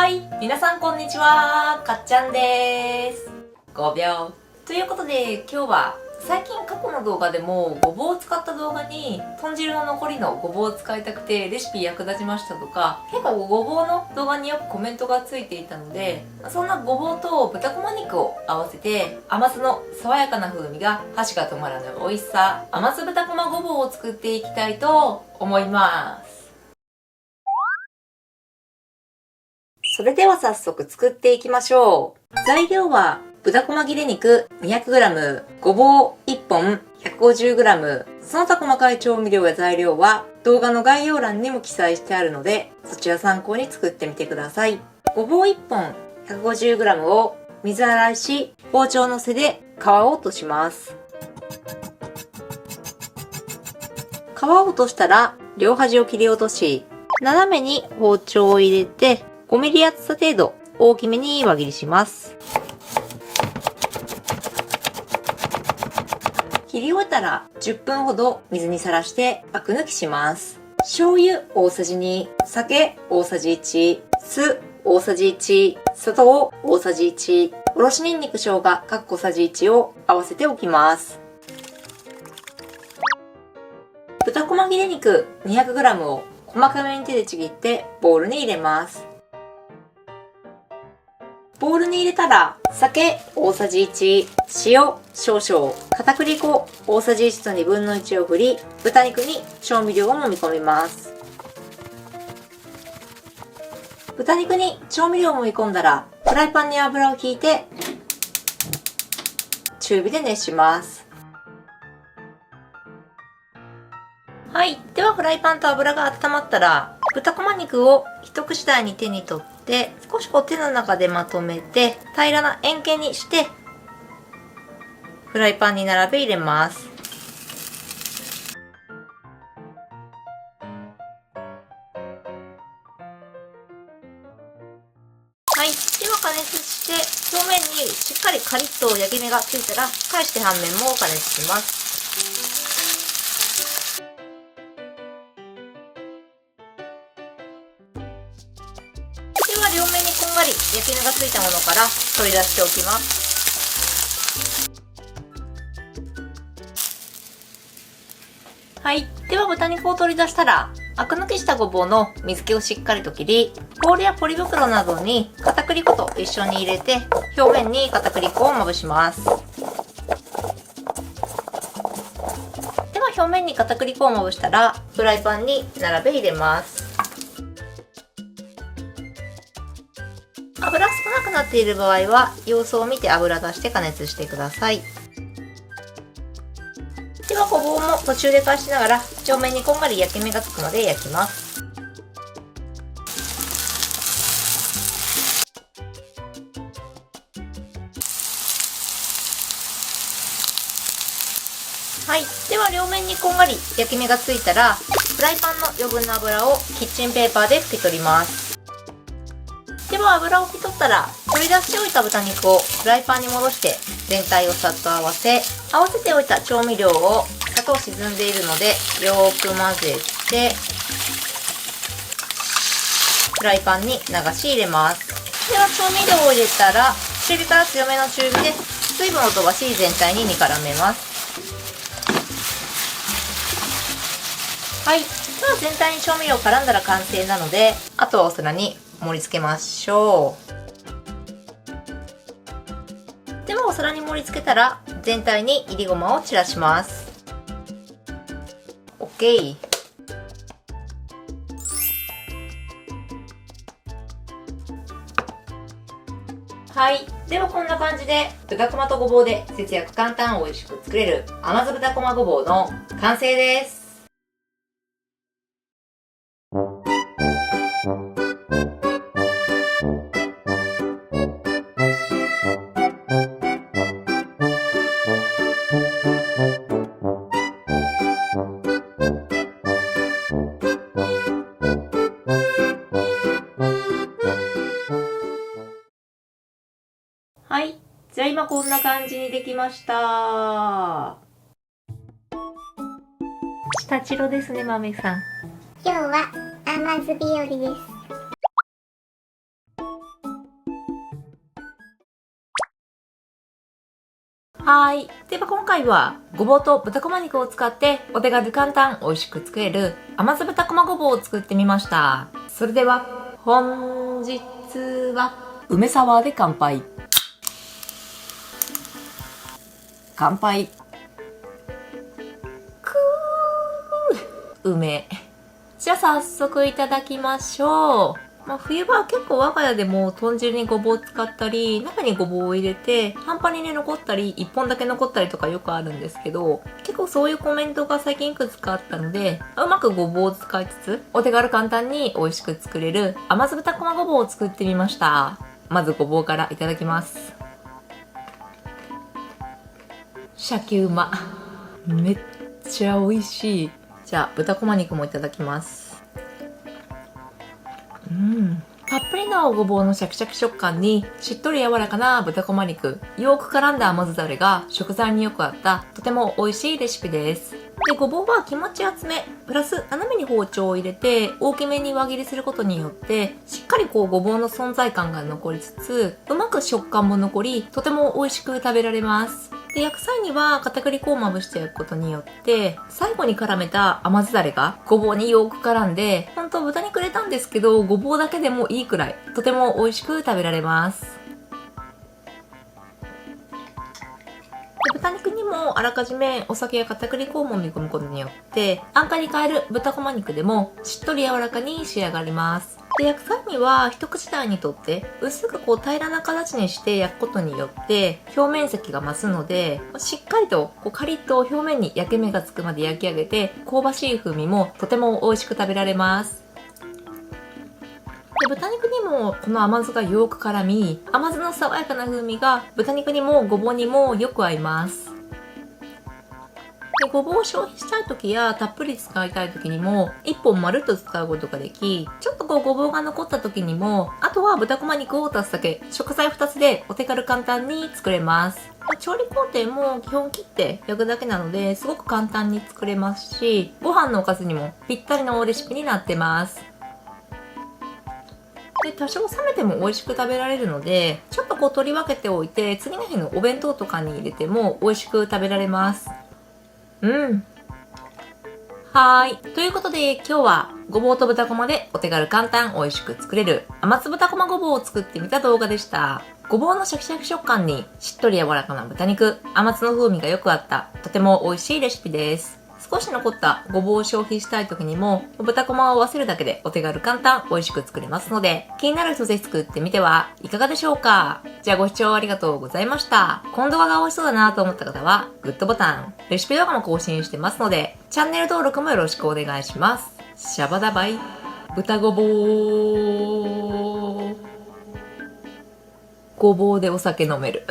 はい、皆さんこんにちは、かっちゃんです。5秒。ということで今日は最近過去の動画でもごぼうを使った動画に豚汁の残りのごぼうを使いたくてレシピ役立ちましたとか、結構ごぼうの動画によくコメントがついていたので、そんなごぼうと豚こま肉を合わせて甘酢の爽やかな風味が箸が止まらぬ美味しさ、甘酢豚こまごぼうを作っていきたいと思います。それでは早速作っていきましょう。材料は豚こま切れ肉 200g、ごぼう1本 150g、その他細かい調味料や材料は動画の概要欄にも記載してあるので、そちら参考に作ってみてください。ごぼう1本 150g を水洗いし、包丁の背で皮を落とします。皮を落としたら両端を切り落とし、斜めに包丁を入れて5ミリ厚さ程度大きめに輪切りします。切り終えたら10分ほど水にさらしてアク抜きします。醤油大さじ2、酒大さじ1、酢大さじ1、砂糖大さじ1、おろしにんにく生姜各小さじ1を合わせておきます。豚こま切れ肉 200g を細かめに手でちぎってボウルに入れます。ボウルに入れたら酒大さじ1、塩少々、片栗粉大さじ1と1/2の1を振り、豚肉に調味料を揉み込みます。豚肉に調味料を揉み込んだらフライパンに油を引いて中火で熱します。はい。ではフライパンと油が温まったら豚こま肉を一口大に手に取って少し手の中でまとめて平らな円形にしてフライパンに並べ入れます。はい。では加熱して表面にしっかりカリッと焼き目がついたら返して半面も加熱します。では両面にこんがり焼き目がついたものから取り出しておきます。はい。では豚肉を取り出したらアク抜きしたごぼうの水気をしっかりと切り、ボウルやポリ袋などに片栗粉と一緒に入れて表面に片栗粉をまぶします。では表面に片栗粉をまぶしたらフライパンに並べ入れます。油少なくなっている場合は様子を見て油出して加熱してください。ではごぼうも途中で返しながら表面にこんがり焼き目がつくまで焼きます。はい。では両面にこんがり焼き目がついたらフライパンの余分な油をキッチンペーパーで拭き取ります。では油を拭き取ったら取り出しておいた豚肉をフライパンに戻して全体をさっと合わせておいた調味料を砂糖沈んでいるのでよーく混ぜてフライパンに流し入れます。では調味料を入れたら中火から強めの中火で水分を飛ばし全体に煮絡めます。はい。では全体に調味料絡んだら完成なので、あとはお皿に盛り付けましょう。ではお皿に盛り付けたら全体にいりごまを散らします。OK。はい。ではこんな感じで豚こまとごぼうで節約簡単美味しく作れる甘酢豚こまごぼうの完成です。はい。じゃあ今こんな感じにできました。下白ですね、豆さん。今日は甘酢日和です。はい。では今回はごぼうと豚こま肉を使ってお手軽簡単美味しく作れる甘酢豚こまごぼうを作ってみました。それでは本日は梅サワーで乾杯。乾杯。梅。じゃあ早速いただきましょう。冬場は結構我が家でも豚汁にごぼう使ったり、中にごぼうを入れて半端にね残ったり、1本だけ残ったりとかよくあるんですけど、結構そういうコメントが最近いくつかあったので、うまくごぼうを使いつつ、お手軽簡単に美味しく作れる甘酢豚こまごぼうを作ってみました。まずごぼうからいただきます。シャキうま。めっちゃ美味しい。じゃあ豚こま肉もいただきます。たっぷりのごぼうのシャキシャキ食感にしっとり柔らかな豚こま肉、よく絡んだ甘酢だれが食材によく合ったとても美味しいレシピです。で、ごぼうは気持ち厚め、プラス斜めに包丁を入れて大きめに輪切りすることによってしっかりごぼうの存在感が残りつつ、うまく食感も残り、とても美味しく食べられます。で、焼く際には片栗粉をまぶして焼くことによって最後に絡めた甘酢だれがごぼうによく絡んで、ほんと豚肉入れたんですけどごぼうだけでもいいくらいとても美味しく食べられます。豚肉にもあらかじめお酒や片栗粉をもみ込むことによって安価に買える豚こま肉でもしっとり柔らかに仕上がります。で、焼く際には一口大にとって薄く平らな形にして焼くことによって表面積が増すので、しっかりとカリッと表面に焼け目がつくまで焼き上げて香ばしい風味もとても美味しく食べられます。で、豚肉にもこの甘酢がよく絡み、甘酢の爽やかな風味が豚肉にもごぼうにもよく合います。で、ごぼうを消費したい時やたっぷり使いたい時にも1本まるっと使うことができ、ちょっとごぼうが残った時にも、あとは豚こま肉を足すだけ、食材2つでお手軽簡単に作れます。調理工程も基本切って焼くだけなので、すごく簡単に作れますし、ご飯のおかずにもぴったりのレシピになってます。で、多少冷めても美味しく食べられるので、ちょっと取り分けておいて、次の日のお弁当とかに入れても美味しく食べられます。はーい。ということで今日はごぼうと豚こまでお手軽簡単美味しく作れる甘酢豚こまごぼうを作ってみた動画でした。ごぼうのシャキシャキ食感にしっとり柔らかな豚肉、甘酢の風味がよく合ったとても美味しいレシピです。少し残ったごぼうを消費したい時にも豚こまを合わせるだけでお手軽簡単美味しく作れますので、気になる人ぜひ作ってみてはいかがでしょうか。じゃあご視聴ありがとうございました。この動画が美味しそうだなと思った方はグッドボタン、レシピ動画も更新してますのでチャンネル登録もよろしくお願いします。シャバダバイ豚ごぼう。ごぼうでお酒飲める。